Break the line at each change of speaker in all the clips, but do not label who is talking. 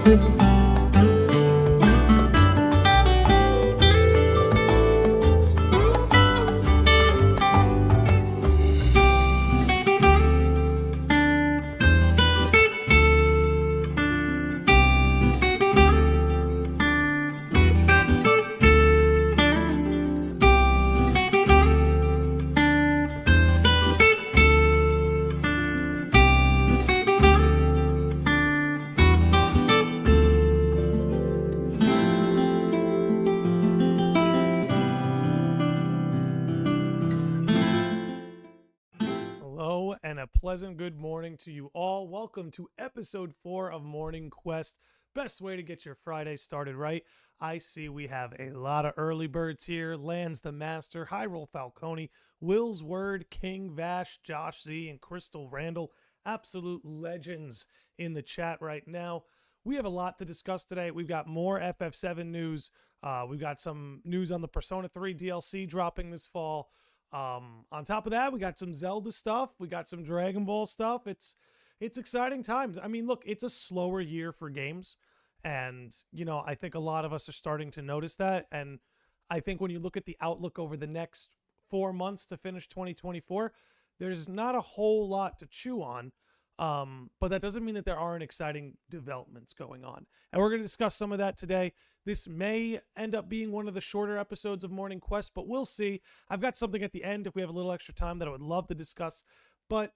Hello and a pleasant good morning to you all. Welcome to episode 4 of Morning Quest. Best way to get your Friday started right. I see we have a lot of early birds here. Lands the Master, Hyrule Falcone, Will's Word, King Vash, Josh Z, and Crystal Randall. Absolute legends in the chat right now. We have a lot to discuss today. We've got more FF7 news. We've got some news on the Persona 3 DLC dropping this fall. On top of that, we got some Zelda stuff. We got some Dragon Ball stuff. It's exciting times. I mean, look, it's a slower year for games. And, I think a lot of us are starting to notice that. And I think when you look at the outlook over the next 4 months to finish 2024, there's not a whole lot to chew on. But that doesn't mean that there aren't exciting developments going on. And we're going to discuss some of that today. This may end up being one of the shorter episodes of Morning Quest, but we'll see. I've got something at the end if we have a little extra time that I would love to discuss. But,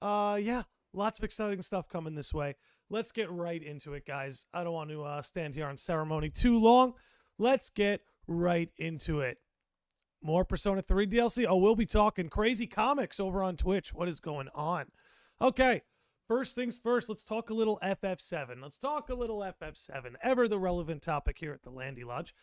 yeah, lots of exciting stuff coming this way. Let's get right into it, guys. I don't want to stand here on ceremony too long. Let's get right into it. More Persona 3 DLC. Oh, we'll be talking crazy comics over on Twitch. What is going on? Okay. First things first, let's talk a little FF7. Let's talk a little FF7, ever the relevant topic here at the Landy Lodge.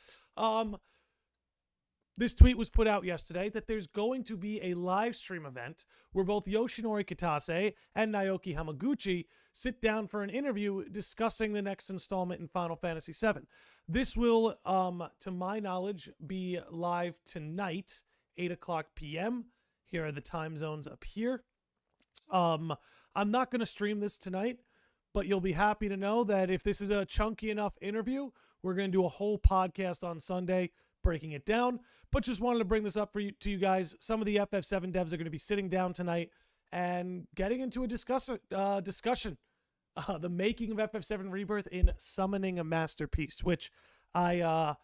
This tweet was put out yesterday that there's going to be a live stream event where both Yoshinori Kitase and Naoki Hamaguchi sit down for an interview discussing the next installment in Final Fantasy VII. This will, to my knowledge, be live tonight, 8 o'clock p.m. Here are the time zones up here. I'm not going to stream this tonight, but you'll be happy to know that if this is a chunky enough interview, we're going to do a whole podcast on Sunday breaking it down. But just wanted to bring this up to you guys. Some of the FF7 devs are going to be sitting down tonight and getting into a discussion. The making of FF7 Rebirth in summoning a masterpiece, which even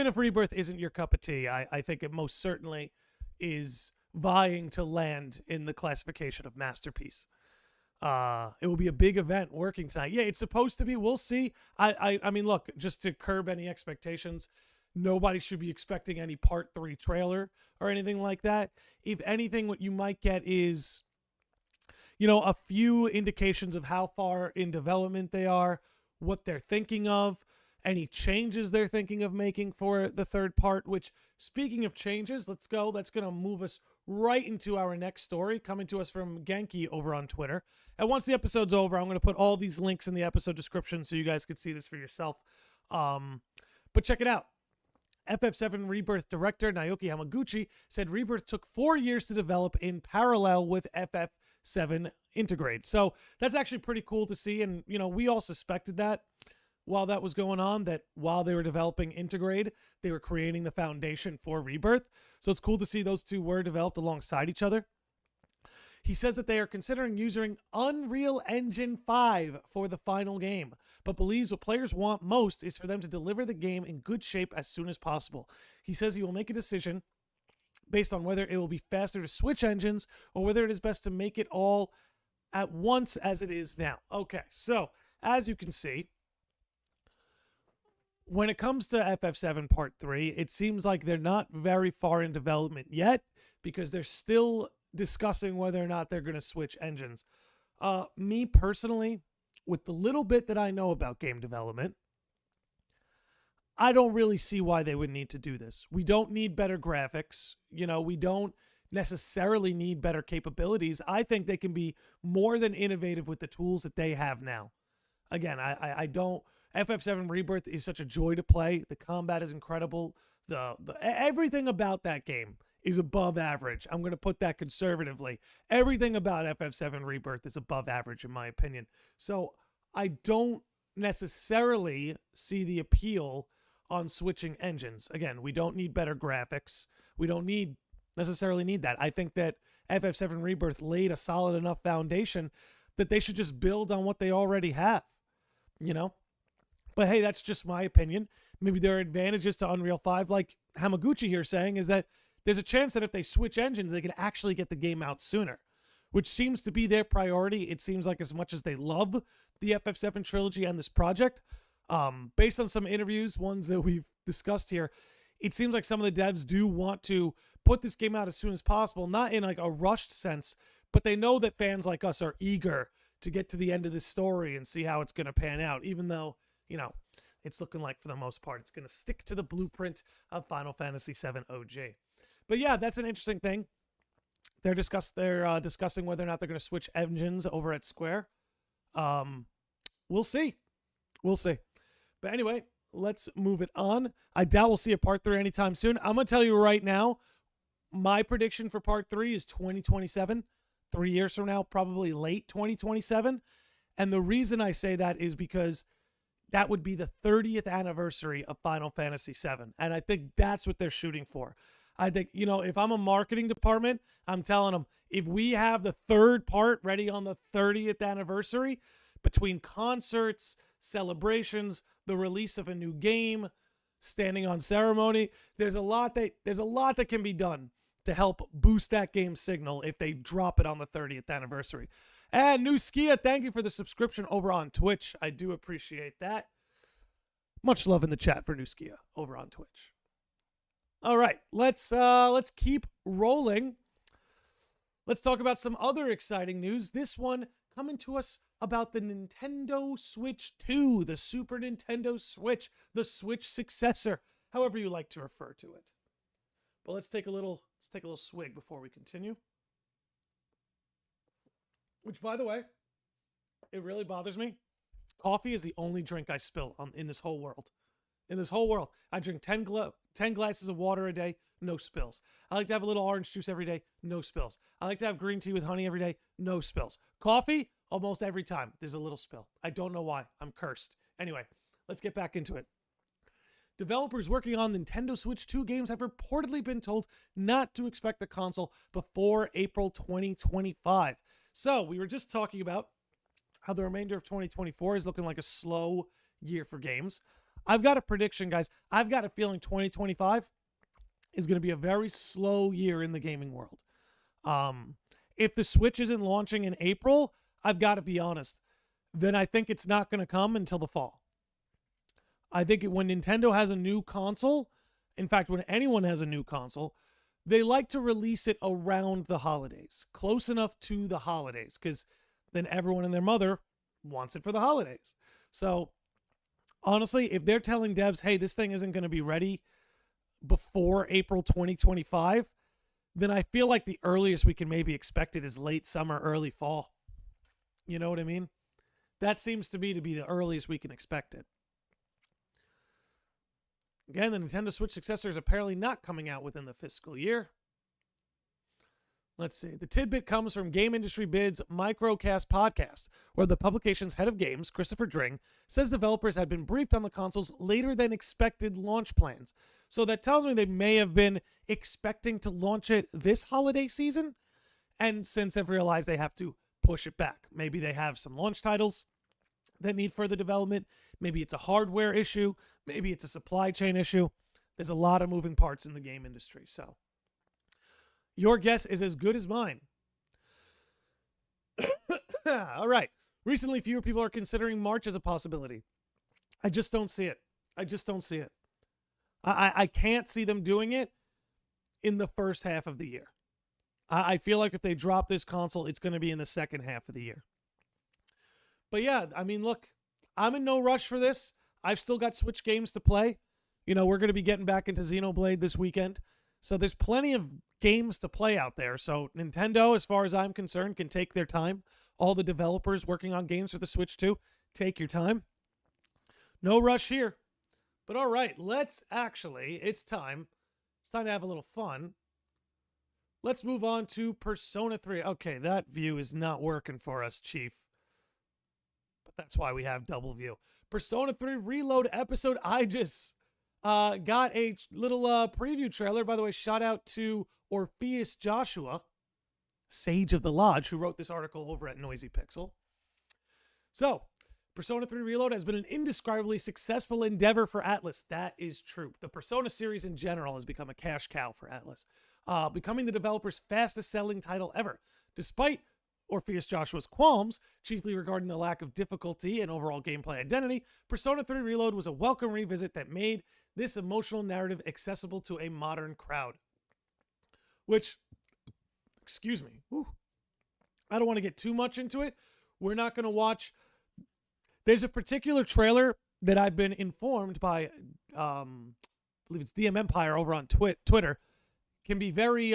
if Rebirth isn't your cup of tea, I think it most certainly is vying to land in the classification of masterpiece. It will be a big event working tonight. Yeah, it's supposed to be. We'll see. I mean, look, just to curb any expectations, nobody should be expecting any part 3 trailer or anything like that. If anything, what you might get is, a few indications of how far in development they are, what they're thinking of, any changes they're thinking of making for the third part, which, speaking of changes, let's go. That's going to move us right into our next story, coming to us from Genki over on Twitter. And once the episode's over, I'm going to put all these links in the episode description so you guys can see this for yourself. But check it out. FF7 Rebirth director Naoki Hamaguchi said Rebirth took 4 years to develop in parallel with FF7 Integrate. So that's actually pretty cool to see. And, we all suspected that while that was going on, that while they were developing Integrate, they were creating the foundation for Rebirth. So it's cool to see those two were developed alongside each other. He says that they are considering using Unreal Engine 5 for the final game, but believes what players want most is for them to deliver the game in good shape as soon as possible. He says he will make a decision based on whether it will be faster to switch engines or whether it is best to make it all at once as it is now. Okay, so as you can see, when it comes to FF7 Part 3, it seems like they're not very far in development yet because they're still discussing whether or not they're going to switch engines. Me personally, with the little bit that I know about game development, I don't really see why they would need to do this. We don't need better graphics. We don't necessarily need better capabilities. I think they can be more than innovative with the tools that they have now. Again, I don't... FF7 Rebirth is such a joy to play. The combat is incredible. The everything about that game is above average. I'm going to put that conservatively. Everything about FF7 Rebirth is above average in my opinion. So I don't necessarily see the appeal on switching engines. Again, we don't need better graphics. We don't necessarily need that. I think that FF7 Rebirth laid a solid enough foundation that they should just build on what they already have, you know? But hey, that's just my opinion. Maybe there are advantages to Unreal 5, like Hamaguchi here saying, is that there's a chance that if they switch engines, they can actually get the game out sooner, which seems to be their priority. It seems like as much as they love the FF7 trilogy and this project, based on some interviews, ones that we've discussed here, it seems like some of the devs do want to put this game out as soon as possible, not in like a rushed sense, but they know that fans like us are eager to get to the end of this story and see how it's going to pan out, even though, you know, it's looking like for the most part it's going to stick to the blueprint of Final Fantasy VII OG. But yeah, that's an interesting thing. They're discussing whether or not they're going to switch engines over at Square. We'll see. We'll see. But anyway, let's move it on. I doubt we'll see a part 3 anytime soon. I'm going to tell you right now, my prediction for part 3 is 2027. 3 years from now, probably late 2027. And the reason I say that is because that would be the 30th anniversary of Final Fantasy VII. And I think that's what they're shooting for. I think, you know, if I'm a marketing department, I'm telling them, if we have the third part ready on the 30th anniversary, between concerts, celebrations, the release of a new game, standing on ceremony, there's a lot that can be done to help boost that game's signal if they drop it on the 30th anniversary. And New Skia, thank you for the subscription over on Twitch. I do appreciate that. Much love in the chat for New Skia over on Twitch. All right, let's keep rolling. Let's talk about some other exciting news. This one coming to us about the Nintendo Switch 2, the Super Nintendo Switch, the Switch successor, however you like to refer to it. But let's take a little swig before we continue. Which, by the way, it really bothers me. Coffee is the only drink I spill in this whole world. In this whole world, I drink 10 glasses of water a day, no spills. I like to have a little orange juice every day, no spills. I like to have green tea with honey every day, no spills. Coffee, almost every time, there's a little spill. I don't know why. I'm cursed. Anyway, let's get back into it. Developers working on Nintendo Switch 2 games have reportedly been told not to expect the console before April 2025. So, we were just talking about how the remainder of 2024 is looking like a slow year for games. I've got a prediction, guys. I've got a feeling 2025 is going to be a very slow year in the gaming world. If the Switch isn't launching in April, I've got to be honest, then I think it's not going to come until the fall. I think when Nintendo has a new console, in fact, when anyone has a new console, they like to release it around the holidays, close enough to the holidays, because then everyone and their mother wants it for the holidays. So, honestly, if they're telling devs, hey, this thing isn't going to be ready before April 2025, then I feel like the earliest we can maybe expect it is late summer, early fall. You know what I mean? That seems to be the earliest we can expect it. Again, the Nintendo Switch successor is apparently not coming out within the fiscal year. Let's see. The tidbit comes from Game Industry Bid's Microcast podcast, where the publication's head of games, Christopher Dring, says developers had been briefed on the console's later than expected launch plans. So that tells me they may have been expecting to launch it this holiday season, and since they've realized they have to push it back. Maybe they have some launch titles that need further development. Maybe it's a hardware issue. Maybe it's a supply chain issue. There's a lot of moving parts in the game industry, so your guess is as good as mine. All right. Recently, fewer people are considering March as a possibility. I just don't see it. I can't see them doing it in the first half of the year. I feel like if they drop this console, it's going to be in the second half of the year. But yeah, I mean, look, I'm in no rush for this. I've still got Switch games to play. You know, we're going to be getting back into Xenoblade this weekend. So there's plenty of games to play out there. So Nintendo, as far as I'm concerned, can take their time. All the developers working on games for the Switch 2, take your time. No rush here. But all right, it's time to have a little fun. Let's move on to Persona 3. Okay, that view is not working for us, Chief. But That's why we have double view. Persona 3 Reload episode. I just got a little preview trailer. By the way, shout out to Orpheus Joshua, Sage of the Lodge, who wrote this article over at Noisy Pixel. So, Persona 3 Reload has been an indescribably successful endeavor for Atlus. That is true. The Persona series in general has become a cash cow for Atlus, becoming the developer's fastest selling title ever. Despite Orpheus Joshua's qualms, chiefly regarding the lack of difficulty and overall gameplay identity, Persona 3 Reload was a welcome revisit that made this emotional narrative accessible to a modern crowd. Which, excuse me, I don't want to get too much into it. We're not going to watch. There's a particular trailer that I've been informed by, I believe it's DM Empire over on Twitter, can be very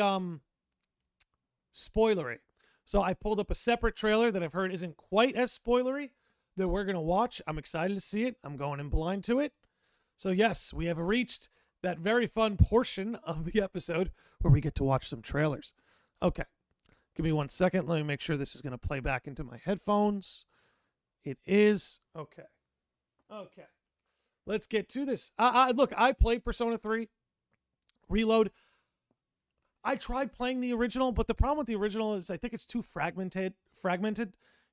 spoilery. So I pulled up a separate trailer that I've heard isn't quite as spoilery that we're going to watch. I'm excited to see it. I'm going in blind to it. So yes, we have reached that very fun portion of the episode where we get to watch some trailers. Okay, give me 1 second. Let me make sure this is going to play back into my headphones. It is. Okay. Let's get to this. Look, I played Persona 3 Reload. I tried playing the original, but the problem with the original is I think it's too fragmented.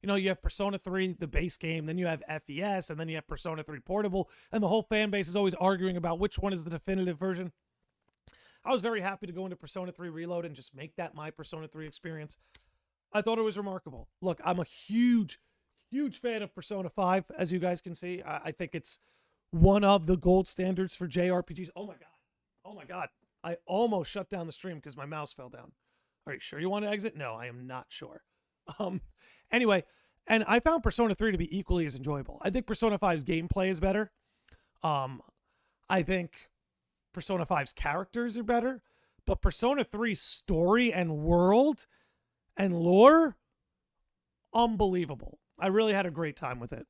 You know, you have Persona 3, the base game, then you have FES, and then you have Persona 3 Portable, and the whole fan base is always arguing about which one is the definitive version. I was very happy to go into Persona 3 Reload and just make that my Persona 3 experience. I thought it was remarkable. Look, I'm a huge fan of Persona 5, as you guys can see. I think it's one of the gold standards for JRPGs. Oh my God. I almost shut down the stream because my mouse fell down. Are you sure you want to exit? No, I am not sure. Anyway, and I found Persona 3 to be equally as enjoyable. I think Persona 5's gameplay is better. I think Persona 5's characters are better. But Persona 3's story and world and lore, unbelievable. I really had a great time with it.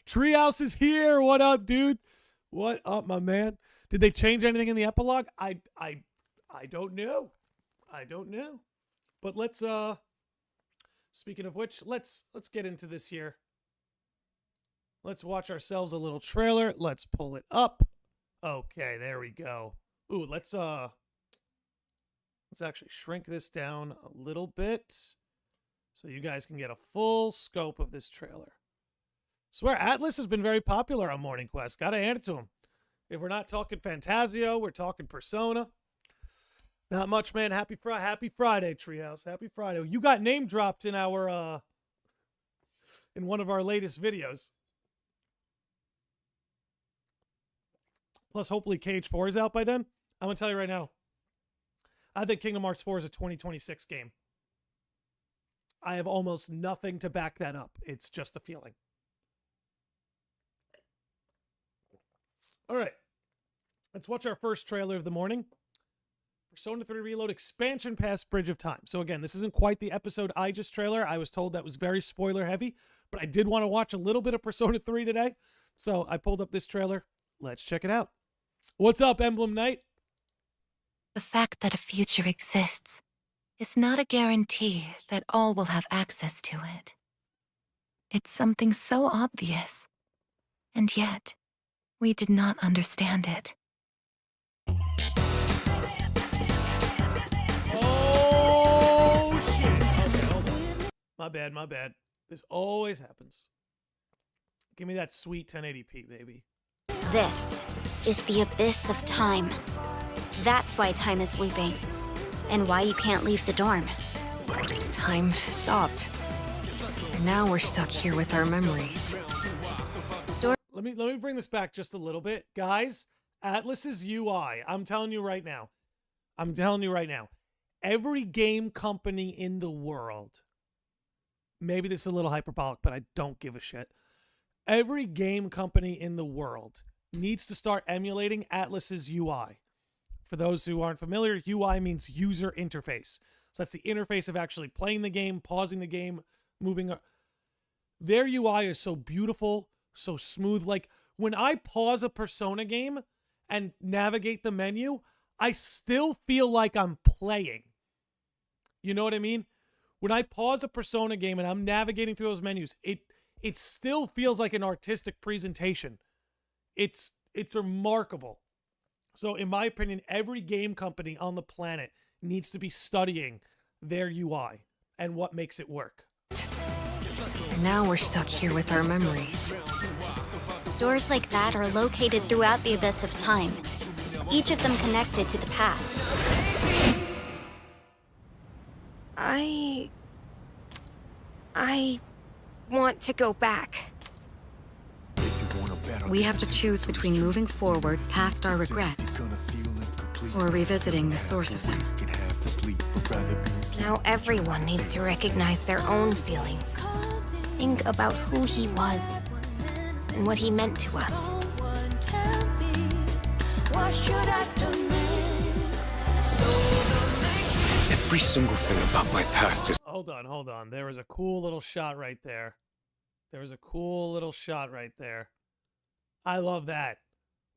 Treehouse is here. What up, dude? What up, my man? Did they change anything in the epilogue? I don't know. But let's speaking of which, let's get into this here. Let's watch ourselves a little trailer. Let's pull it up. Okay, there we go. Ooh, let's actually shrink this down a little bit so you guys can get a full scope of this trailer. Swear, Atlus has been very popular on Morning Quest. Gotta hand it to him. If we're not talking Fantasio, we're talking Persona. Not much, man. Happy Friday, Treehouse. Happy Friday. You got name dropped in our in one of our latest videos. Plus, hopefully, KH4 is out by then. I'm gonna tell you right now. I think Kingdom Hearts 4 is a 2026 game. I have almost nothing to back that up. It's just a feeling. All right. Let's watch our first trailer of the morning. Persona 3 Reload Expansion Pass Bridge of Time. So again, this isn't quite the episode I just trailer. I was told that was very spoiler heavy, but I did want to watch a little bit of Persona 3 today. So I pulled up this trailer. Let's check it out. What's up, Emblem Knight?
The fact that a future exists is not a guarantee that all will have access to it. It's something so obvious, and yet we did not understand it.
Oh, shit. Okay, hold on. My bad. This always happens. Give me that sweet 1080p, baby.
This is the abyss of time. That's why time is looping, and why you can't leave the dorm.
Time stopped. And now we're stuck here with our memories.
Let me bring this back just a little bit. Guys, Atlus's UI, I'm telling you right now. Every game company in the world, maybe this is a little hyperbolic, but I don't give a shit. Every game company in the world needs to start emulating Atlus's UI. For those who aren't familiar, UI means user interface. So that's the interface of actually playing the game, pausing the game, moving. Their UI is so beautiful, so smooth. Like when I pause a Persona game and navigate the menu, I still feel like I'm playing. You know what I mean? When I pause a Persona game and I'm navigating through those menus, it it still feels like an artistic presentation. It's remarkable. So in my opinion, every game company on the planet needs to be studying their UI and what makes it work.
And now we're stuck here with our memories.
Doors like that are located throughout the abyss of time, each of them connected to the past.
I want to go back. We have to choose between moving forward past our regrets or revisiting the source of them.
Now everyone needs to recognize their own feelings. Think about who he was and what he meant to us.
Every single thing about my past is...
Hold on. There was a cool little shot right there. I love that.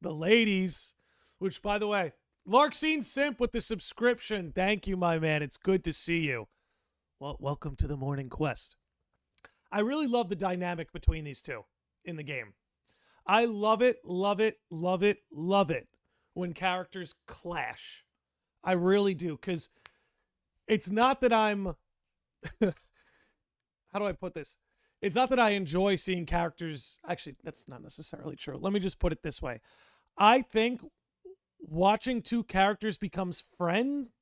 The ladies, which, by the way, Larkseen Simp with the subscription. Thank you, my man. It's good to see you. Well, welcome to the Morning Quest. I really love the dynamic between these two in the game. I love it when characters clash. I really do, because it's not that I'm... How do I put this? It's not that I enjoy seeing characters... Actually, that's not necessarily true. Let me just put it this way. I think watching two characters become friends,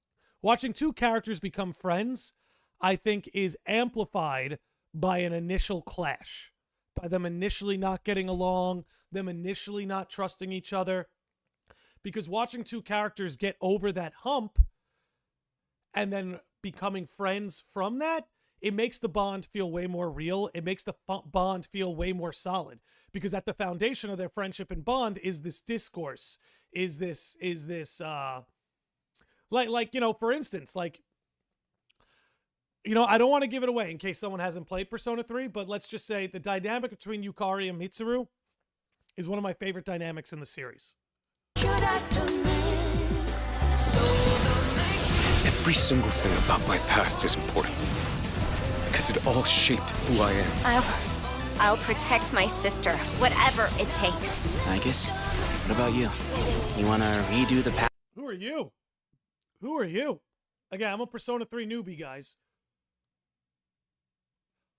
I think is amplified by an initial clash. By them initially not getting along, them initially not trusting each other. Because watching two characters get over that hump and then becoming friends from that, it makes the bond feel way more real. It makes the bond feel way more solid, because at the foundation of their friendship and bond is this discourse, is this like, you know, for instance, like, you know, I don't want to give it away in case someone hasn't played Persona 3, but let's just say the dynamic between Yukari and Mitsuru is one of my favorite dynamics in the series.
Every single thing about my past is important. Because it all shaped who I am.
I'll protect my sister, whatever it takes.
I guess. What about you? You wanna redo the past?
Who are you? Who are you? Again, I'm a Persona 3 newbie, guys.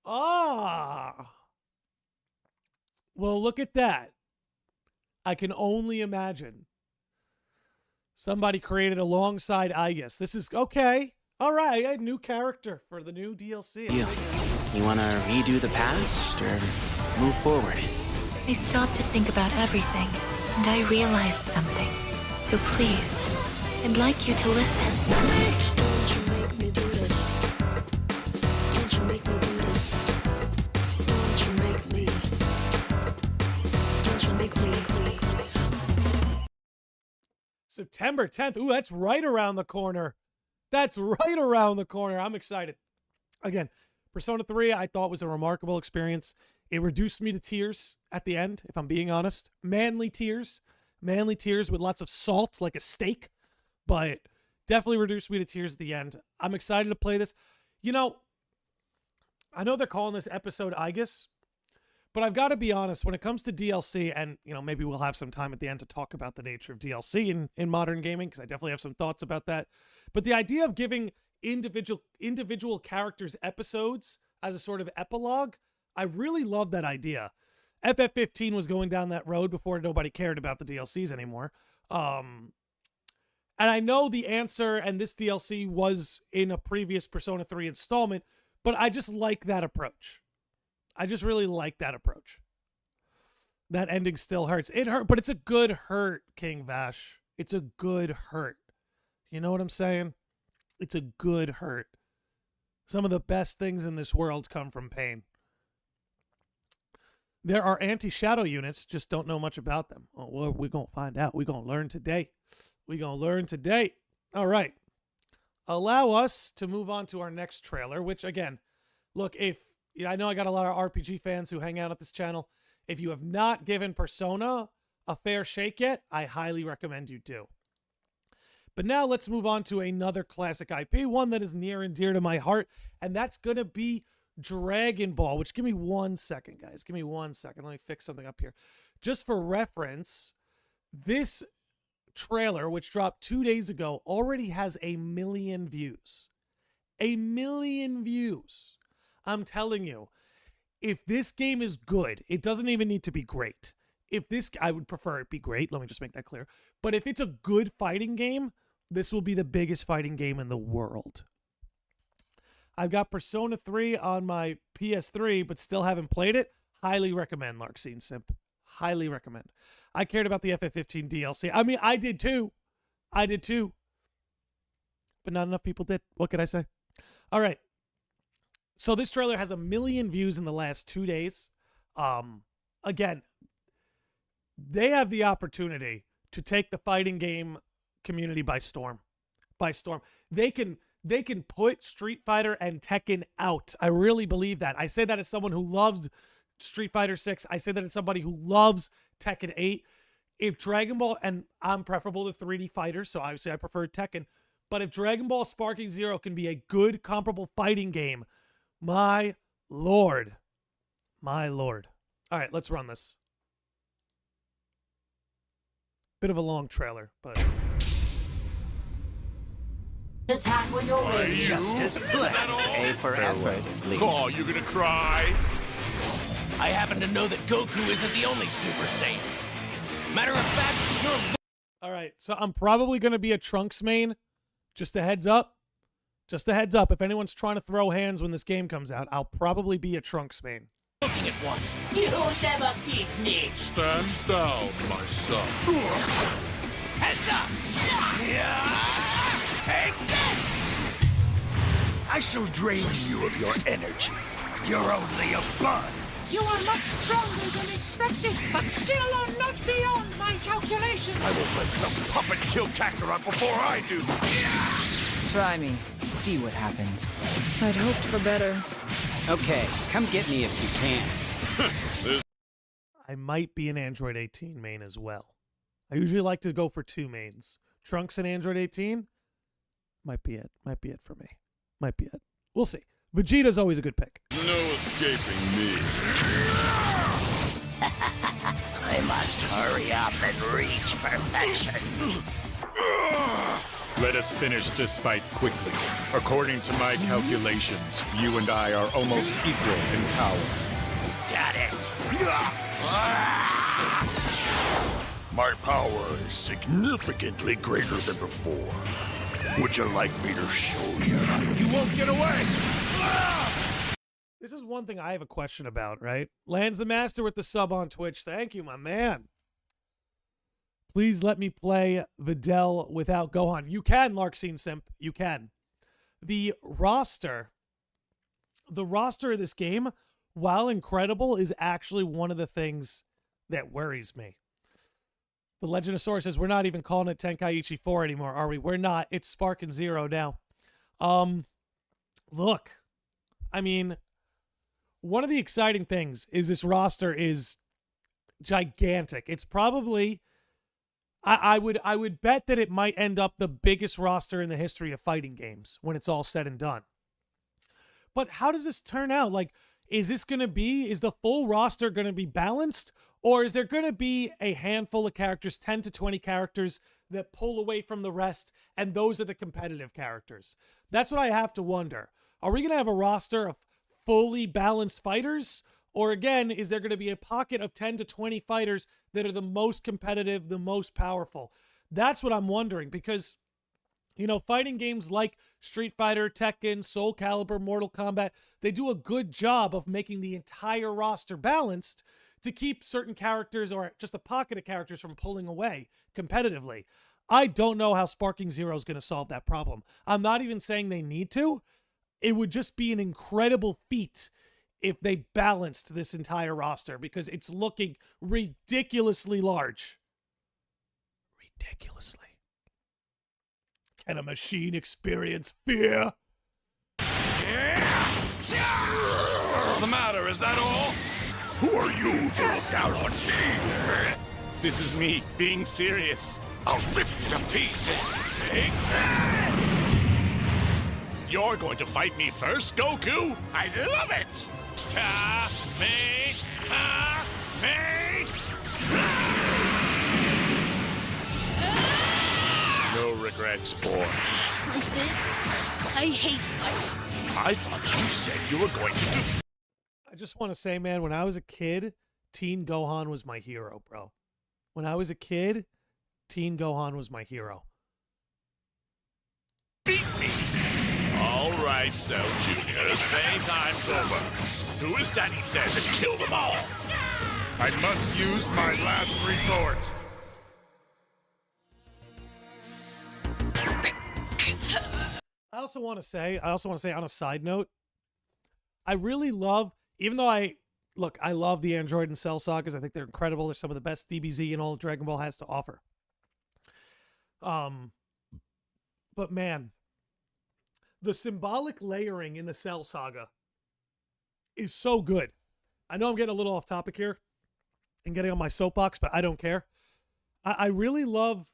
Ah. Well, look at that. I can only imagine. Somebody created alongside Aigis. This is okay. All right, a new character for the new DLC.
You wanna redo the past or move forward?
I stopped to think about everything, and I realized something. So please, I'd like you to listen.
September 10th. Ooh, that's right around the corner. I'm excited. Again, Persona 3 I thought was a remarkable experience. It reduced me to tears at the end, if I'm being honest. Manly tears with lots of salt, like a steak. But definitely reduced me to tears at the end. I'm excited to play this. You know, I know they're calling this episode Aigis, but I've got to be honest, when it comes to DLC, and, you know, maybe we'll have some time at the end to talk about the nature of DLC in modern gaming, because I definitely have some thoughts about that. But the idea of giving individual characters episodes as a sort of epilogue, I really love that idea. FF15 was going down that road before nobody cared about the DLCs anymore. And I know the answer, and this DLC was in a previous Persona 3 installment, but I just like that approach. I just really like that approach. That ending still hurts. It hurt, but it's a good hurt, King Vash. It's a good hurt. You know what I'm saying? It's a good hurt. Some of the best things in this world come from pain. There are anti-shadow units, just don't know much about them. Oh, well, we're going to find out. We're going to learn today. All right. Allow us to move on to our next trailer, which, again, look, I know I got a lot of RPG fans who hang out at this channel. If you have not given Persona a fair shake yet, I highly recommend you do. But now let's move on to another classic IP, one that is near and dear to my heart, and that's going to be Dragon Ball, which give me 1 second, guys. Give me 1 second. Let me fix something up here. Just for reference, this trailer, which dropped 2 days ago, already has 1 million views. 1 million views. I'm telling you, if this game is good, it doesn't even need to be great. I would prefer it be great. Let me just make that clear. But if it's a good fighting game, this will be the biggest fighting game in the world. I've got Persona 3 on my PS3, but still haven't played it. Highly recommend, Larkscene Simp. Highly recommend. I cared about the FF15 DLC. I mean, I did too. But not enough people did. What can I say? All right. So this trailer has 1 million views in the last 2 days. Again, they have the opportunity to take the fighting game community by storm. They can put Street Fighter and Tekken out. I really believe that. I say that as someone who loves Street Fighter 6. I say that as somebody who loves Tekken 8. If Dragon Ball, and I'm preferable to 3D fighters, so obviously I prefer Tekken, but if Dragon Ball Sparking Zero can be a good comparable fighting game, my lord. My lord. All right, let's run this. Bit of a long trailer, but...
Attack when you're ready.
Just as planned.
A for effort, at least.
Oh, you gonna cry?
I happen to know that Goku isn't the only Super Saiyan. Matter of fact, you're...
All right, so I'm probably going to be a Trunks main. Just a heads up. Just a heads up. If anyone's trying to throw hands when this game comes out, I'll probably be a Trunks main.
looking at one. You never beat me.
Stand down, my son.
Heads up! Take this!
I shall drain you of your energy. You're only a bug.
You are much stronger than expected, but still are not beyond my calculations.
I won't let some puppet kill Kakarot before I do.
Try me. See what happens. I'd hoped for better.
Okay, come get me if you can.
I might be an Android 18 main as well. I usually like to go for two mains. Trunks and Android 18 might be it. Might be it for me. Might be it. We'll see. Vegeta's always a good pick.
No escaping me.
I must hurry up and reach perfection.
Let us finish this fight quickly. According to my calculations, you and I are almost equal in power.
Got it. My power is significantly greater than before. Would you like me to show you?
You won't get away!
This is one thing I have a question about, right? Lands the Master with the sub on Twitch. Thank you, my man. Please let me play Videl without Gohan. You can, Larkscene Simp. You can. The roster of this game, while incredible, is actually one of the things that worries me. The Legend of Sora says, we're not even calling it Tenkaichi 4 anymore, are we? We're not. It's Spark and Zero now. Look, I mean, one of the exciting things is this roster is gigantic. It's probably, I would bet that it might end up the biggest roster in the history of fighting games when it's all said and done. But how does this turn out? Like, is the full roster going to be balanced? Or is there going to be a handful of characters, 10 to 20 characters, that pull away from the rest, and those are the competitive characters? That's what I have to wonder. Are we going to have a roster of fully balanced fighters? Or again, is there going to be a pocket of 10 to 20 fighters that are the most competitive, the most powerful? That's what I'm wondering, because, you know, fighting games like Street Fighter, Tekken, Soul Calibur, Mortal Kombat, they do a good job of making the entire roster balanced to keep certain characters or just a pocket of characters from pulling away competitively. I don't know how Sparking Zero is going to solve that problem. I'm not even saying they need to. It would just be an incredible feat if they balanced this entire roster, because it's looking ridiculously large. Ridiculously. Can a machine experience fear?
What's the matter? Is that all? Who are you to look down on me?
This is me, being serious.
I'll rip you to pieces. Take this! You're going to fight me first, Goku? I love it! No regrets, boy.
Truth is, I hate fighting.
I thought you said you were going to do...
I just want to say, man, when I was a kid, Teen Gohan was my hero, bro. When I was a kid, Teen Gohan was my hero.
Beat me! All right, Cell Juniors, playtime's over. Do as Daddy says and kill them all.
I must use my last resort.
I also want to say on a side note, I really love, even though I love the Android and Cell sagas. I think they're incredible. They're some of the best DBZ and all Dragon Ball has to offer. But man, the symbolic layering in the Cell saga is so good. I know I'm getting a little off topic here and getting on my soapbox, but I don't care. I really love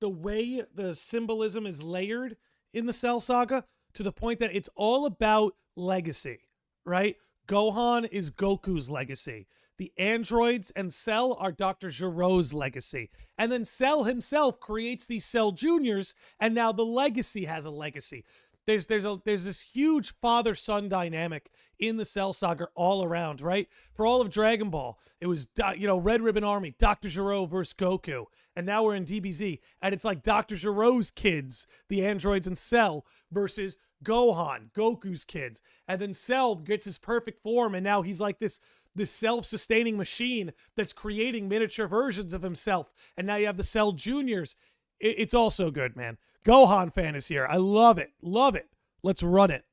the way the symbolism is layered in the Cell saga to the point that it's all about legacy, right? Gohan is Goku's legacy. The androids and Cell are Dr. Gero's legacy. And then Cell himself creates these Cell Juniors, and now the legacy has a legacy. There's this huge father-son dynamic in the Cell saga all around, right? For all of Dragon Ball, it was, Red Ribbon Army, Dr. Gero versus Goku. And now we're in DBZ, and it's like Dr. Gero's kids, the androids and Cell, versus Gohan, Goku's kids. And then Cell gets his perfect form, and now he's like this self-sustaining machine that's creating miniature versions of himself. And now you have the Cell Juniors. It's all so good, man. Gohan fan is here. I love it. Love it. Let's run it.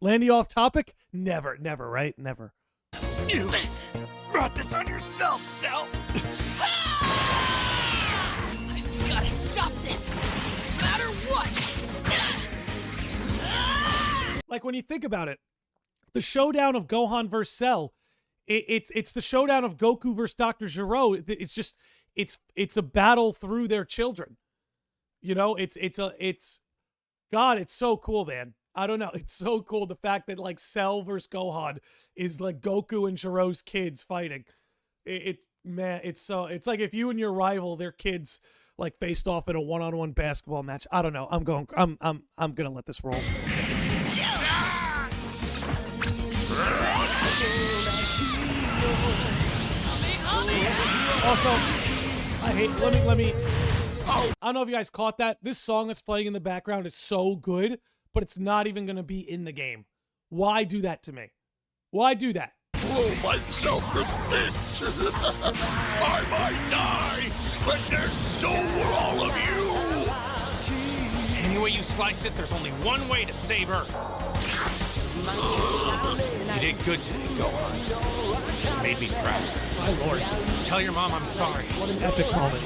Landing off topic? Never, right? Never.
You brought this on yourself, Cell.
I've gotta stop this, no matter what.
Like, when you think about it, the showdown of Gohan versus Cell, it's the showdown of Goku versus Dr. Gero. It's a battle through their children. You know, it's so cool, man. I don't know. It's so cool. The fact that like Cell versus Gohan is like Goku and Gero's kids fighting. It's like if you and your rival, their kids, like faced off in a one-on-one basketball match. I don't know. I'm gonna let this roll. Also, I hate. Let me. I don't know if you guys caught that. This song that's playing in the background is so good, but it's not even going to be in the game. Why do that to me? Why do that?
Blow myself to bits. I might die, but then so will all of you.
Any way you slice it, there's only one way to save Earth. You did good today, Gohan. Made me proud.
My lord.
Tell your mom I'm sorry.
What an epic moment.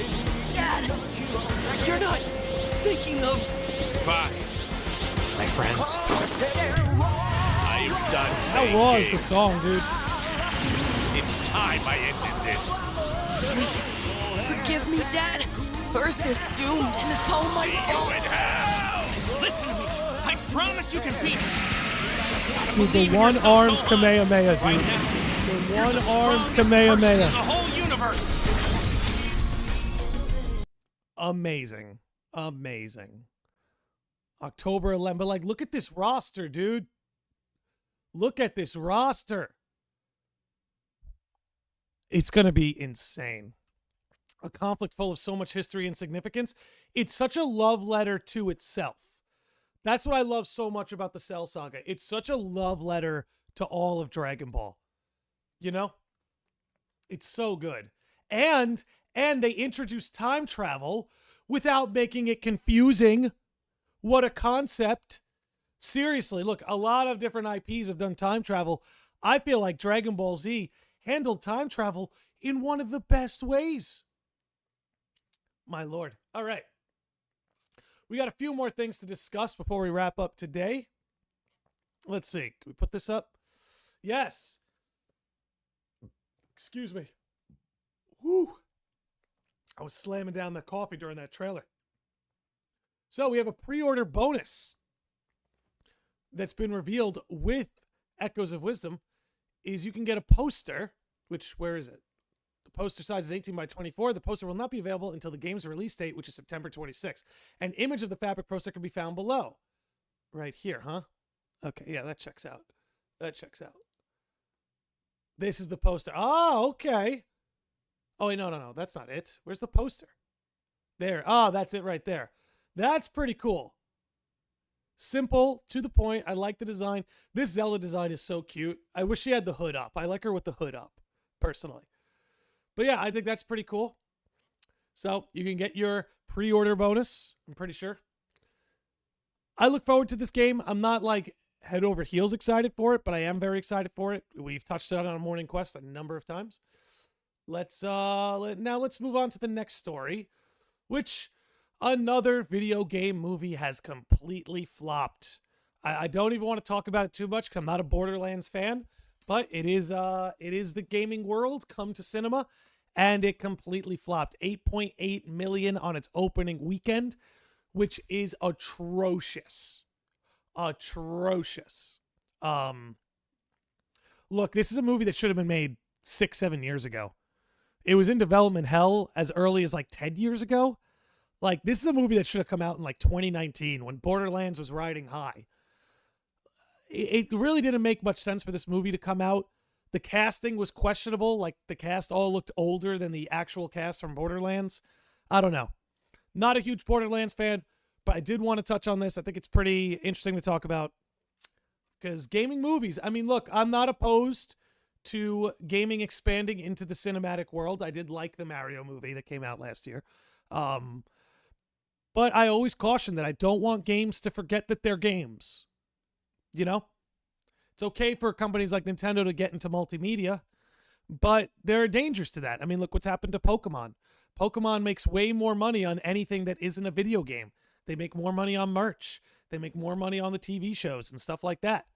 Dad, you're not thinking of...
Goodbye,
my friends.
I've done.
How raw is the song, dude?
It's time I ended this.
Please, forgive me, Dad. Earth is doomed, and it's all my fault. Listen to me. I promise you can beat me. Just gotta
Dude,
believe
the
in yourself,
one-armed
Gohan.
Kamehameha, dude.
Right now,
The
you're the
one-armed
strongest person
Kamehameha.
in the whole universe.
Amazing. October 11th. But like, look at this roster, dude. Look at this roster. It's going to be insane. A conflict full of so much history and significance. It's such a love letter to itself. That's what I love so much about the Cell Saga. It's such a love letter to all of Dragon Ball. You know? It's so good. And they introduced time travel without making it confusing. What a concept. Seriously, look, a lot of different IPs have done time travel. I feel like Dragon Ball Z handled time travel in one of the best ways. My lord. All right. We got a few more things to discuss before we wrap up today. Let's see. Can we put this up? Yes. Excuse me. Whew. I was slamming down the coffee during that trailer. So we have a pre-order bonus that's been revealed with Echoes of Wisdom is you can get a poster, which, where is it? The poster size is 18 by 24. The poster will not be available until the game's release date, which is September 26th. An image of the fabric poster can be found below. Right here, huh? Okay, yeah, that checks out. That checks out. This is the poster. Oh, okay. Oh, wait, no. That's not it. Where's the poster? There. Oh, that's it right there. That's pretty cool. Simple, to the point. I like the design. This Zelda design is so cute. I wish she had the hood up. I like her with the hood up, personally. But yeah, I think that's pretty cool. So you can get your pre-order bonus, I'm pretty sure. I look forward to this game. I'm not like head over heels excited for it, but I am very excited for it. We've touched on it on Morning Quest a number of times. Let's move on to the next story, which another video game movie has completely flopped. I don't even want to talk about it too much because I'm not a Borderlands fan, but it is the gaming world come to cinema, and it completely flopped. 8.8 million on its opening weekend, which is atrocious. Atrocious. Look, this is a movie that should have been made 6-7 years ago. It was in development hell as early as like 10 years ago. Like, this is a movie that should have come out in like 2019 when Borderlands was riding high. It really didn't make much sense for this movie to come out. The casting was questionable. Like, the cast all looked older than the actual cast from Borderlands. I don't know. Not a huge Borderlands fan, but I did want to touch on this. I think it's pretty interesting to talk about because gaming movies, I mean, look, I'm not opposed to gaming expanding into the cinematic world. I did like the Mario movie that came out last year. But I always caution that I don't want games to forget that they're games. You know? It's okay for companies like Nintendo to get into multimedia, but there are dangers to that. I mean, look what's happened to Pokemon. Pokemon makes way more money on anything that isn't a video game. They make more money on merch. They make more money on the TV shows and stuff like that.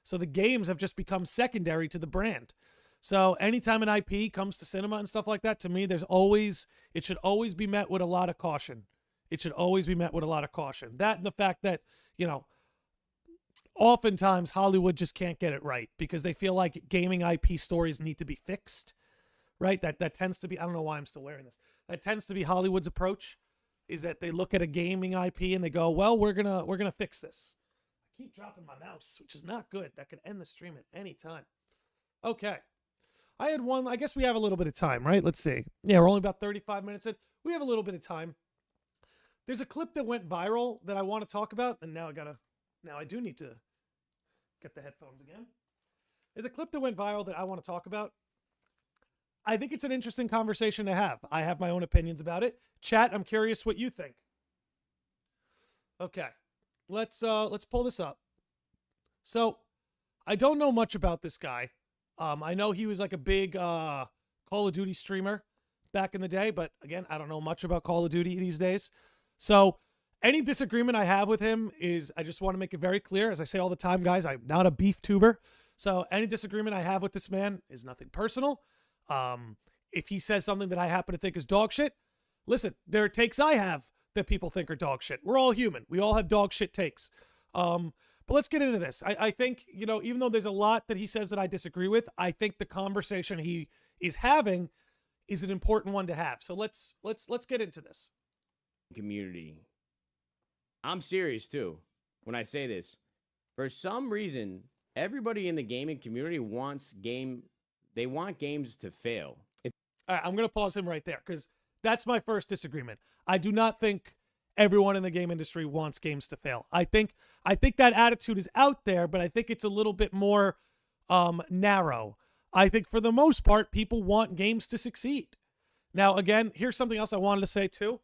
So the games have just become secondary to the brand. So anytime an IP comes to cinema and stuff like that, to me, it should always be met with a lot of caution. It should always be met with a lot of caution. That and the fact that, you know, oftentimes Hollywood just can't get it right because they feel like gaming IP stories need to be fixed, right? That tends to be, I don't know why I'm still wearing this. That tends to be Hollywood's approach, is that they look at a gaming IP and they go, well, we're gonna fix this. I keep dropping my mouse, which is not good. That could end the stream at any time. Okay. I guess we have a little bit of time, right? Let's see. Yeah, we're only about 35 minutes in. We have a little bit of time. There's a clip that went viral that I want to talk about, and now I do need to get the headphones again. There's a clip that went viral that I want to talk about. I think it's an interesting conversation to have. I have my own opinions about it. Chat, I'm curious what you think. Okay. Let's pull this up. So, I don't know much about this guy. I know he was like a big Call of Duty streamer back in the day, but again, I don't know much about Call of Duty these days. So, any disagreement I have with him is, I just want to make it very clear, as I say all the time, guys, I'm not a beef tuber. So, any disagreement I have with this man is nothing personal. If he says something that I happen to think is dog shit, listen, there are takes I have that people think are dog shit. We're all human. We all have dog shit takes. But let's get into this. I think, you know, even though there's a lot that he says that I disagree with, I think the conversation he is having is an important one to have. So let's get into this.
Community. I'm serious too when I say this. For some reason, everybody in the gaming community wants games to fail.
All right, I'm going to pause him right there because that's my first disagreement. I do not think everyone in the game industry wants games to fail. I think that attitude is out there, but I think it's a little bit more narrow. I think for the most part, people want games to succeed. Now, again, here's something else I wanted to say too,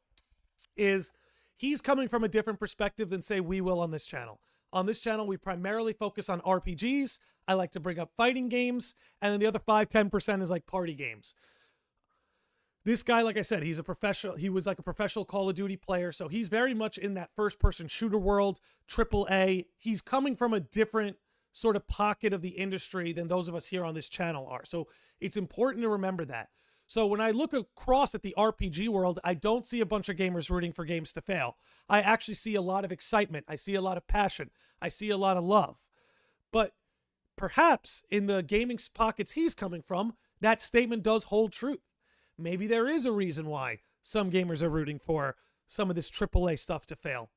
is he's coming from a different perspective than, say, we will on this channel. On this channel, we primarily focus on RPGs. I like to bring up fighting games, and then the other 5-10% is like party games. This guy, like I said, he's a professional. He was like a professional Call of Duty player, so he's very much in that first-person shooter world, AAA. He's coming from a different sort of pocket of the industry than those of us here on this channel are. So it's important to remember that. So when I look across at the RPG world, I don't see a bunch of gamers rooting for games to fail. I actually see a lot of excitement. I see a lot of passion. I see a lot of love. But perhaps in the gaming pockets he's coming from, that statement does hold truth. Maybe there is a reason why some gamers are rooting for some of this AAA stuff to fail.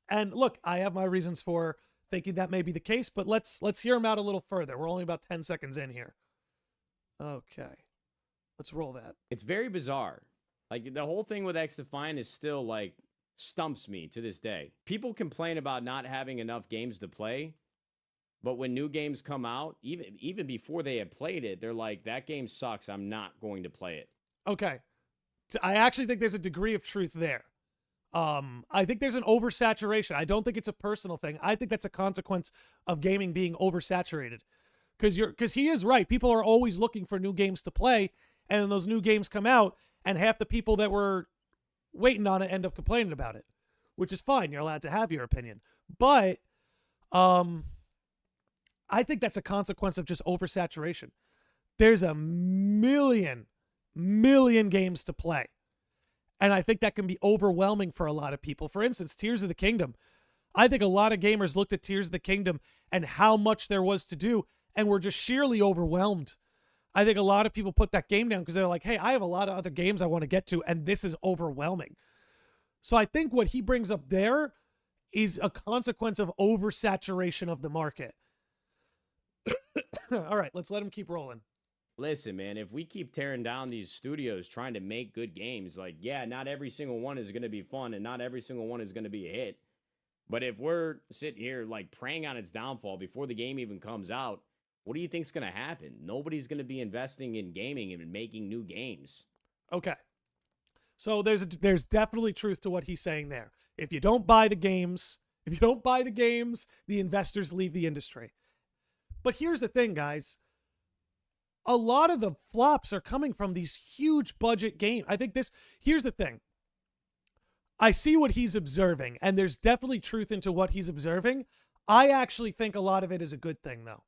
And look, I have my reasons for thinking that may be the case, but let's hear him out a little further. We're only about 10 seconds in here. Okay. Let's roll that.
It's very bizarre. Like, the whole thing with XDefiant is still, like, stumps me to this day. People complain about not having enough games to play, but when new games come out, even before they have played it, they're like, that game sucks, I'm not going to play it.
Okay. I actually think there's a degree of truth there. I think there's an oversaturation. I don't think it's a personal thing. I think that's a consequence of gaming being oversaturated. Because he is right. People are always looking for new games to play, and then those new games come out, and half the people that were waiting on it end up complaining about it, which is fine. You're allowed to have your opinion. But I think that's a consequence of just oversaturation. There's a million games to play. And I think that can be overwhelming for a lot of people. For instance, Tears of the Kingdom. I think a lot of gamers looked at Tears of the Kingdom and how much there was to do and were just sheerly overwhelmed. I think a lot of people put that game down because they're like, hey, I have a lot of other games I want to get to, and this is overwhelming. So I think what he brings up there is a consequence of oversaturation of the market. All right, let's let him keep rolling.
Listen, man, if we keep tearing down these studios trying to make good games, like, yeah, not every single one is going to be fun and not every single one is going to be a hit. But if we're sitting here, like, preying on its downfall before the game even comes out, what do you think's going to happen? Nobody's going to be investing in gaming and making new games.
Okay. So there's definitely truth to what he's saying there. If you don't buy the games, the investors leave the industry. But here's the thing, guys. A lot of the flops are coming from these huge budget games. Here's the thing. I see what he's observing, and there's definitely truth into what he's observing. I actually think a lot of it is a good thing, though.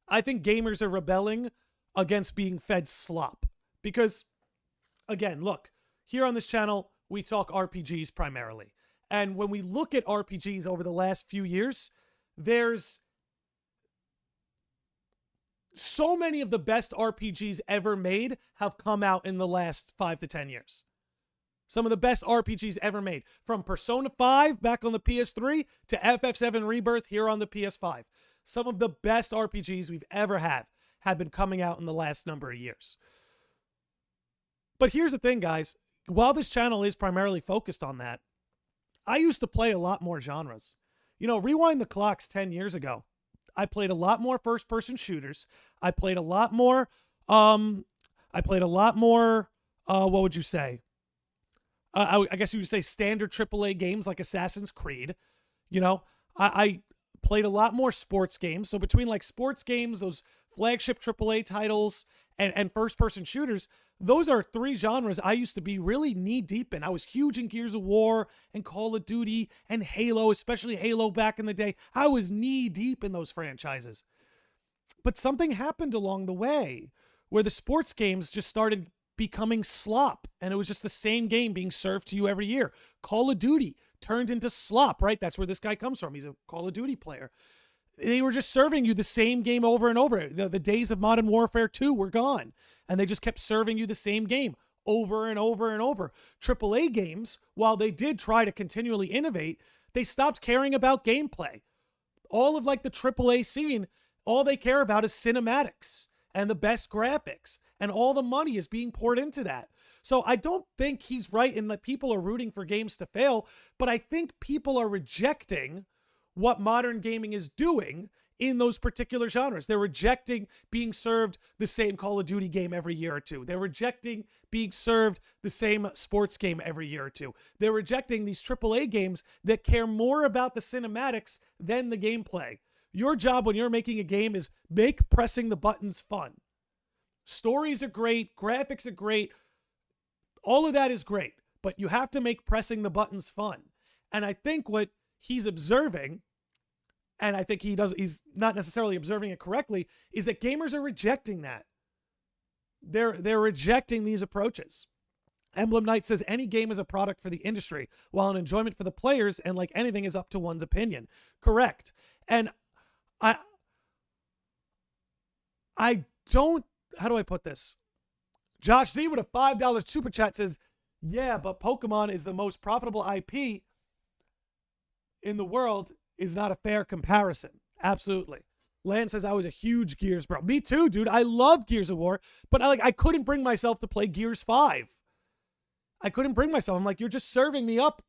I think gamers are rebelling against being fed slop. Because, again, look, here on this channel, we talk RPGs primarily. And when we look at RPGs over the last few years, there's so many of the best RPGs ever made have come out in the last 5 to 10 years. Some of the best RPGs ever made. From Persona 5 back on the PS3 to FF7 Rebirth here on the PS5. Some of the best RPGs we've ever had have been coming out in the last number of years. But here's the thing, guys. While this channel is primarily focused on that, I used to play a lot more genres. You know, rewind the clocks 10 years ago. I played a lot more first-person shooters. I played a lot more, what would you say? I guess you would say standard AAA games like Assassin's Creed. You know, I played a lot more sports games. So between like sports games, those flagship AAA titles, and first-person shooters, those are 3 genres I used to be really knee-deep in. I was huge in Gears of War and Call of Duty and Halo, especially Halo back in the day. I was knee-deep in those franchises. But something happened along the way where the sports games just started becoming slop, and it was just the same game being served to you every year. Call of Duty turned into slop, right? That's where this guy comes from. He's a Call of Duty player. They were just serving you the same game over and over. The days of Modern Warfare 2 were gone, and they just kept serving you the same game over and over and over. AAA games, while they did try to continually innovate, they stopped caring about gameplay. All of like the AAA scene, all they care about is cinematics and the best graphics, and all the money is being poured into that. So I don't think he's right in that people are rooting for games to fail, but I think people are rejecting what modern gaming is doing in those particular genres. They're rejecting being served the same Call of Duty game every year or two. They're rejecting being served the same sports game every year or two. They're rejecting these AAA games that care more about the cinematics than the gameplay. Your job when you're making a game is make pressing the buttons fun. Stories are great, graphics are great, all of that is great, but you have to make pressing the buttons fun. And I think what he's observing, and I think he's not necessarily observing it correctly, is that gamers are rejecting that. they're rejecting these approaches. Emblem Knight says any game is a product for the industry, while an enjoyment for the players, and like anything, is up to one's opinion. Correct. And I don't, how do I put this? Josh Z with a $5 super chat says, yeah, but Pokemon is the most profitable IP in the world is not a fair comparison. Absolutely. Lance says, I was a huge Gears bro. Me too, dude. I loved Gears of War, but I couldn't bring myself to play Gears 5. I couldn't bring myself. I'm like, you're just serving me up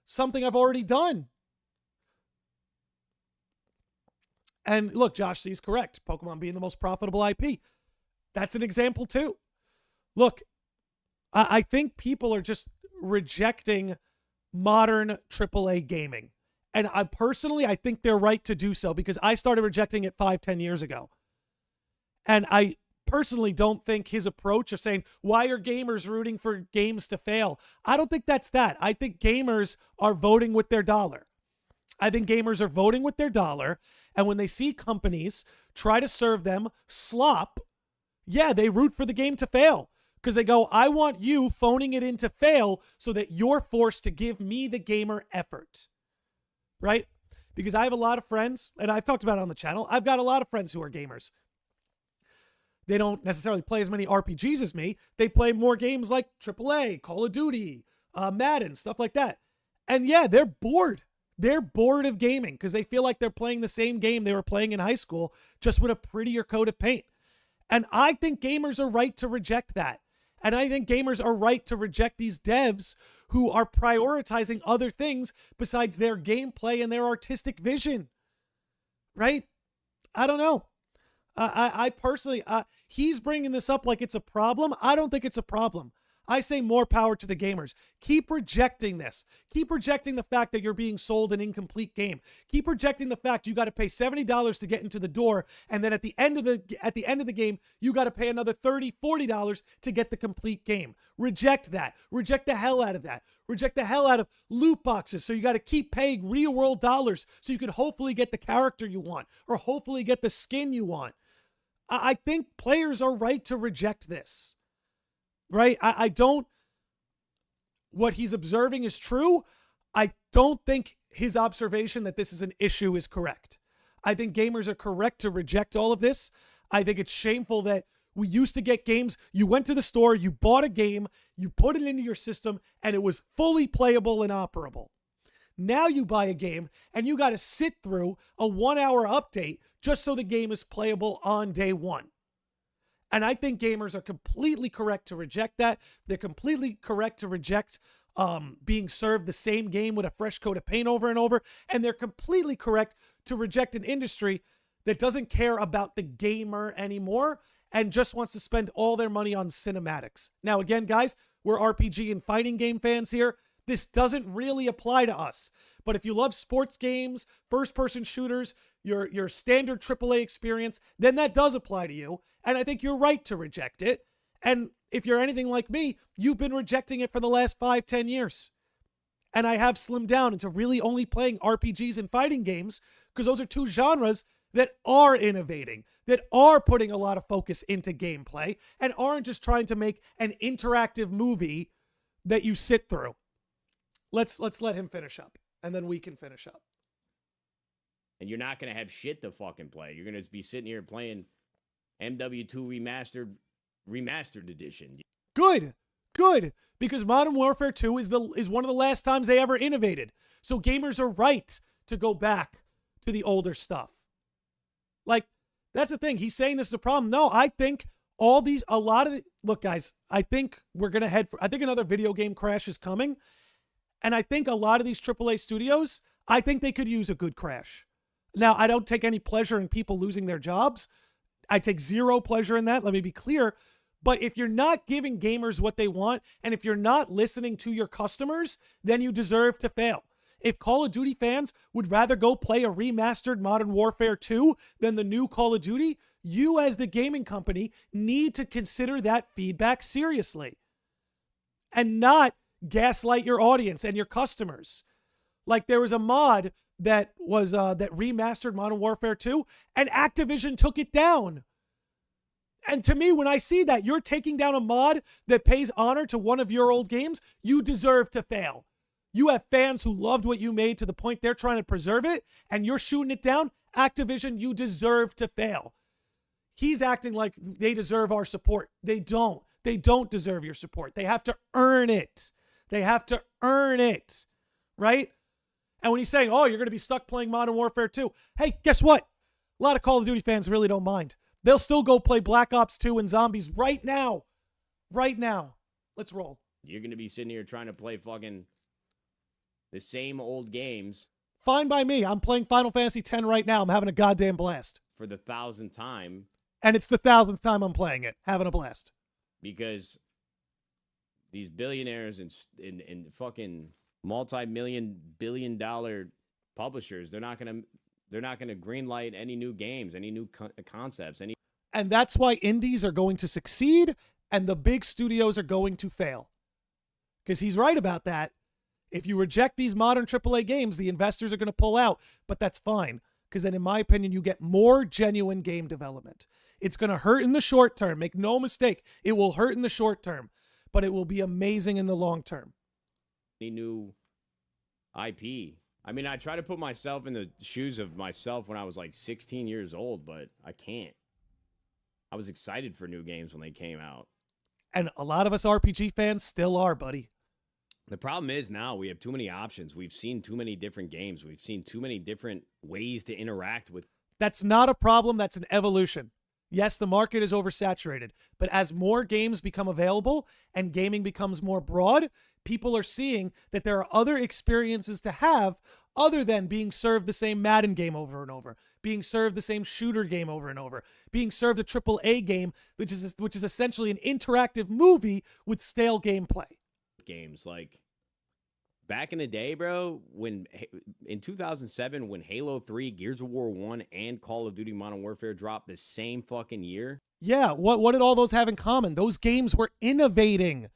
something I've already done. And look, Josh C is correct. Pokemon being the most profitable IP. That's an example too. Look, I think people are just rejecting modern AAA gaming. And I think they're right to do so because I started rejecting it 5-10 years ago. And I personally don't think his approach of saying, why are gamers rooting for games to fail? I don't think that's that. I think gamers are voting with their dollar. I think gamers are voting with their dollar. And when they see companies try to serve them slop, yeah, they root for the game to fail. Because they go, I want you phoning it in to fail so that you're forced to give me, the gamer, effort. Right? Because I have a lot of friends, and I've talked about it on the channel. I've got a lot of friends who are gamers. They don't necessarily play as many RPGs as me. They play more games like AAA, Call of Duty, Madden, stuff like that. And yeah, they're bored. They're bored of gaming because they feel like they're playing the same game they were playing in high school, just with a prettier coat of paint. And I think gamers are right to reject that. And I think gamers are right to reject these devs who are prioritizing other things besides their gameplay and their artistic vision. Right? I don't know. I personally, he's bringing this up like it's a problem. I don't think it's a problem. I say more power to the gamers. Keep rejecting this. Keep rejecting the fact that you're being sold an incomplete game. Keep rejecting the fact you got to pay $70 to get into the door, and then at the end of the game, you got to pay another $30, $40 to get the complete game. Reject that. Reject the hell out of that. Reject the hell out of loot boxes. So you got to keep paying real world dollars so you could hopefully get the character you want or hopefully get the skin you want. I think players are right to reject this. Right? I don't, what he's observing is true. I don't think his observation that this is an issue is correct. I think gamers are correct to reject all of this. I think it's shameful that we used to get games. You went to the store, you bought a game, you put it into your system, and it was fully playable and operable. Now you buy a game and you got to sit through a 1-hour update just so the game is playable on day one. And I think gamers are completely correct to reject that. They're completely correct to reject being served the same game with a fresh coat of paint over and over. And they're completely correct to reject an industry that doesn't care about the gamer anymore and just wants to spend all their money on cinematics. Now, again, guys, we're RPG and fighting game fans here. This doesn't really apply to us. But if you love sports games, first-person shooters, your standard AAA experience, then that does apply to you. And I think you're right to reject it. And if you're anything like me, you've been rejecting it for the last 5-10 years. And I have slimmed down into really only playing RPGs and fighting games because those are two genres that are innovating, that are putting a lot of focus into gameplay, and aren't just trying to make an interactive movie that you sit through. Let's let him finish up, and then we can finish up.
And you're not going to have shit to fucking play. You're going to be sitting here playing MW2 remastered edition.
Good. Because Modern Warfare 2 is one of the last times they ever innovated. So gamers are right to go back to the older stuff. Like, that's the thing. He's saying this is a problem. No, I think look, guys, I think we're going to I think another video game crash is coming. And I think a lot of these AAA studios, I think they could use a good crash. Now, I don't take any pleasure in people losing their jobs. I take zero pleasure in that. Let me be clear. But if you're not giving gamers what they want, and if you're not listening to your customers, then you deserve to fail. If Call of Duty fans would rather go play a remastered Modern Warfare 2 than the new Call of Duty, you as the gaming company need to consider that feedback seriously. And not gaslight your audience and your customers. Like there was a mod that was that remastered Modern Warfare 2, and Activision took it down. And to me, when I see that you're taking down a mod that pays honor to one of your old games, you deserve to fail. You have fans who loved what you made to the point they're trying to preserve it, and you're shooting it down. Activision, you deserve to fail. He's acting like they deserve our support. They don't. They don't deserve your support. They have to earn it. They have to earn it, right? And when he's saying, oh, you're going to be stuck playing Modern Warfare 2, hey, guess what? A lot of Call of Duty fans really don't mind. They'll still go play Black Ops 2 and Zombies right now. Right now. Let's roll.
You're going to be sitting here trying to play fucking the same old games.
Fine by me. I'm playing Final Fantasy X right now. I'm having a goddamn blast.
For the 1,000th time.
And it's the 1,000th time I'm playing it. Having a blast.
Because these billionaires and fucking multi-million, billion-dollar publishers, they're not gonna greenlight any new games, any new concepts, any.
And that's why indies are going to succeed and the big studios are going to fail. Because he's right about that. If you reject these modern AAA games, the investors are going to pull out. But that's fine. Because then, in my opinion, you get more genuine game development. It's going to hurt in the short term. Make no mistake. It will hurt in the short term. But it will be amazing in the long term.
Any new IP. I mean, I try to put myself in the shoes of myself when I was like 16 years old, but I can't. I was excited for new games when they came out.
And a lot of us RPG fans still are, buddy.
The problem is now we have too many options. We've seen too many different games. We've seen too many different ways to interact with.
That's not a problem. That's an evolution. Yes, the market is oversaturated, but as more games become available and gaming becomes more broad, people are seeing that there are other experiences to have other than being served the same Madden game over and over, being served the same shooter game over and over, being served a AAA game, which is essentially an interactive movie with stale gameplay.
Games like back in the day, bro, when in 2007 when Halo 3, Gears of War 1 and Call of Duty Modern Warfare dropped the same fucking year.
Yeah, what did all those have in common? Those games were innovating.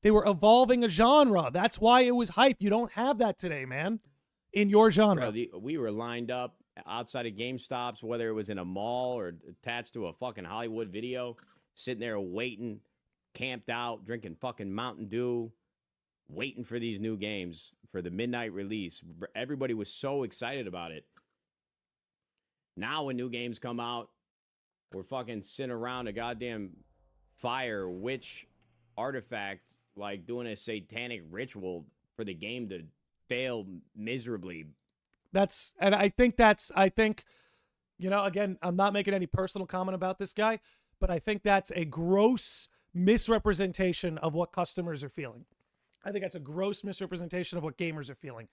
They were evolving a genre. That's why it was hype. You don't have that today, man. In your genre.
Bro, we were lined up outside of GameStops, whether it was in a mall or attached to a fucking Hollywood Video, sitting there waiting, camped out, drinking fucking Mountain Dew, waiting for these new games for the midnight release. Everybody was so excited about it. Now when new games come out, we're fucking sitting around a goddamn fire witch artifact, like doing a satanic ritual for the game to fail miserably.
I think, you know, again, I'm not making any personal comment about this guy, but I think that's a gross misrepresentation of what customers are feeling. I think that's a gross misrepresentation of what gamers are feeling.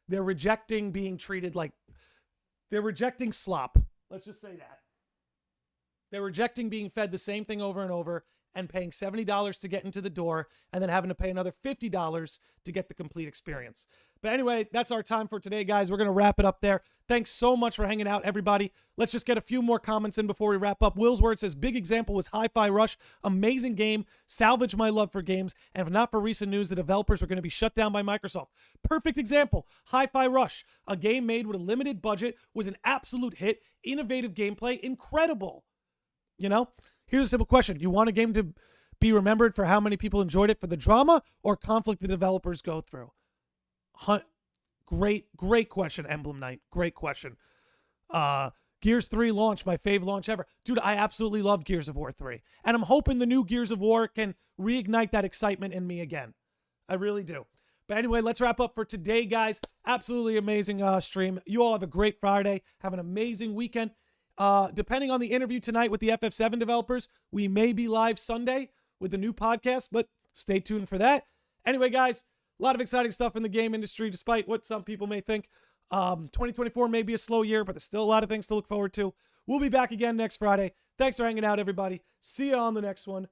They're rejecting being treated like, they're rejecting slop. Let's just say that. They're rejecting being fed the same thing over and over and paying $70 to get into the door and then having to pay another $50 to get the complete experience. But anyway, that's our time for today, guys. We're going to wrap it up there. Thanks so much for hanging out, everybody. Let's just get a few more comments in before we wrap up. Will's Word says, big example was Hi-Fi Rush. Amazing game. Salvage my love for games. And if not for recent news, the developers were going to be shut down by Microsoft. Perfect example. Hi-Fi Rush. A game made with a limited budget, was an absolute hit. Innovative gameplay. Incredible. You know? Here's a simple question. Do you want a game to be remembered for how many people enjoyed it for the drama or conflict the developers go through? Great question, Emblem Knight. Great question. Gears 3 launch, my fave launch ever. Dude, I absolutely love Gears of War 3. And I'm hoping the new Gears of War can reignite that excitement in me again. I really do. But anyway, let's wrap up for today, guys. Absolutely amazing stream. You all have a great Friday. Have an amazing weekend. Depending on the interview tonight with the FF7 developers, we may be live Sunday with the new podcast, but stay tuned for that. Anyway, guys, a lot of exciting stuff in the game industry, despite what some people may think. 2024 may be a slow year, but there's still a lot of things to look forward to. We'll be back again next Friday. Thanks for hanging out, everybody. See you on the next one.